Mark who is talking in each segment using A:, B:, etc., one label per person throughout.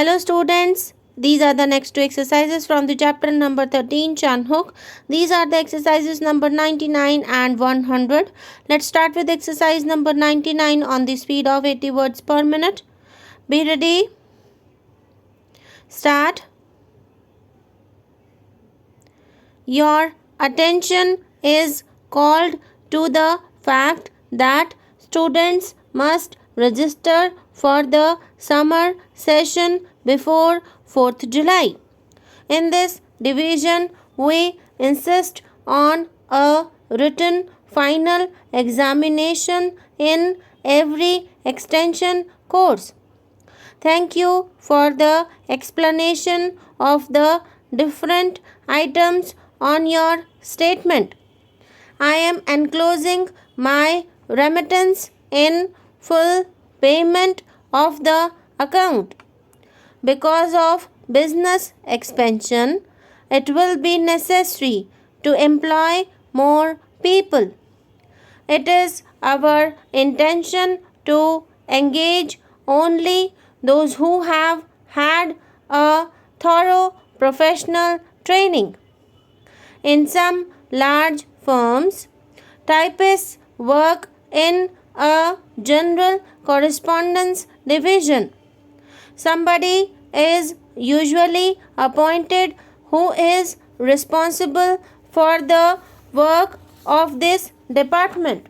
A: Hello students, these are the next two exercises from the chapter number 13, Shun Hook. These are the exercises number 99 and 100. Let's start with exercise number 99 on the speed of 80 words per minute. Be ready. Start. Your attention is called to the fact that students must register for the summer session before 4th July. In this division, we insist on a written final examination in every extension course. Thank you for the explanation of the different items on your statement. I am enclosing my remittance in full payment of the account. Because of business expansion, it will be necessary to employ more people. It is our intention to engage only those who have had a thorough professional training. In some large firms, typists work in a general correspondence division. Somebody is usually appointed who is responsible for the work of this department.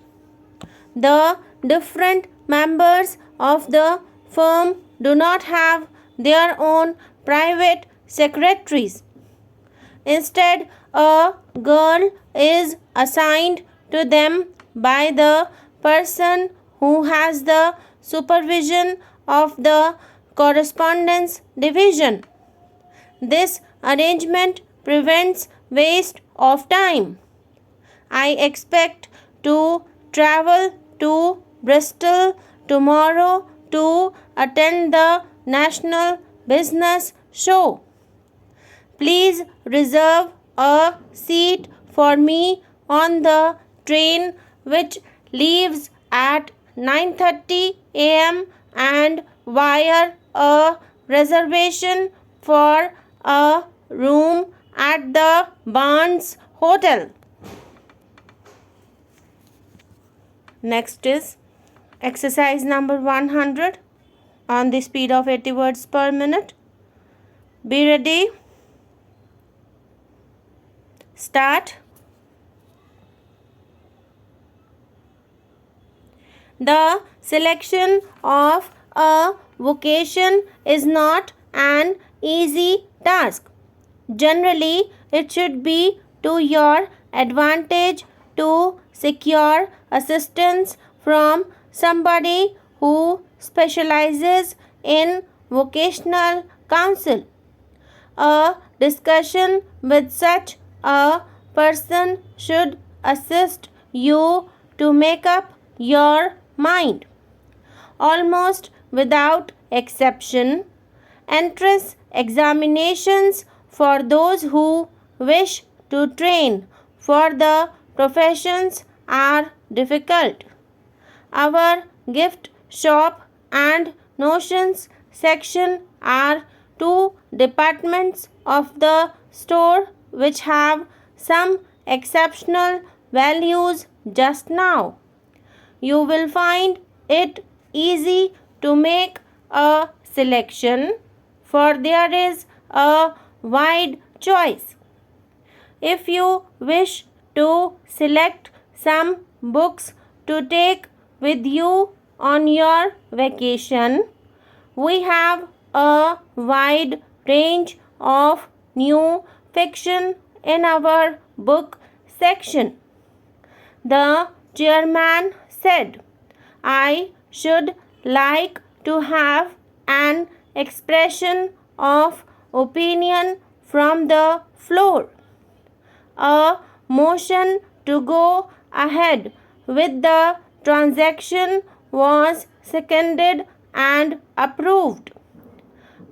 A: The different members of the firm do not have their own private secretaries. Instead, a girl is assigned to them by the person who has the supervision of the correspondence division. This arrangement prevents waste of time. I expect to travel to Bristol tomorrow to attend the National Business Show. Please reserve a seat for me on the train which leaves at 9:30 a.m. and wire a reservation for a room at the Barnes Hotel. Next is exercise number 100 on the speed of 80 words per minute. Be ready. Start. The selection of a vocation is not an easy task. Generally, it should be to your advantage to secure assistance from somebody who specializes in vocational counsel. A discussion with such a person should assist you to make up your mind. Almost without exception, entrance examinations for those who wish to train for the professions are difficult. Our gift shop and notions section are two departments of the store which have some exceptional values just now. You will find it easy to make a selection, for there is a wide choice. If you wish to select some books to take with you on your vacation, we have a wide range of new fiction in our book section. The chairman said, I should like to have an expression of opinion from the floor. A motion to go ahead with the transaction was seconded and approved.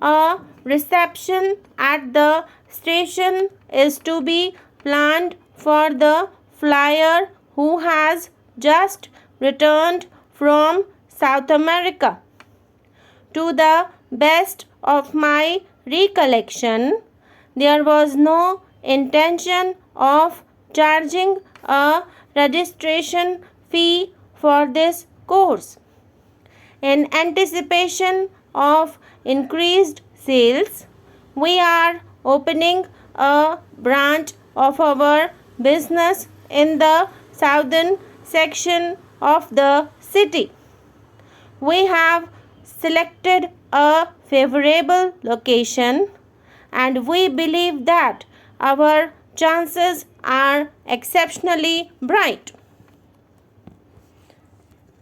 A: A reception at the station is to be planned for the flyer who has just returned from South America. To the best of my recollection, there was no intention of charging a registration fee for this course. In anticipation of increased sales, we are opening a branch of our business in the southern section of the city. We have selected a favorable location and we believe that our chances are exceptionally bright.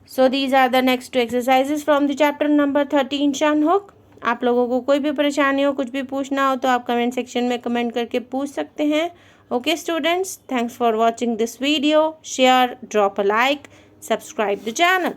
A: So these are the next two exercises from the chapter number 13 Shun Hook. आप लोगों को कोई भी परेशानी हो, कुछ भी पूछना हो तो आप कमेंट सेक्शन में कमेंट करके पूछ सकते हैं. Okay students, thanks for watching this video. Share, drop a like, subscribe the channel.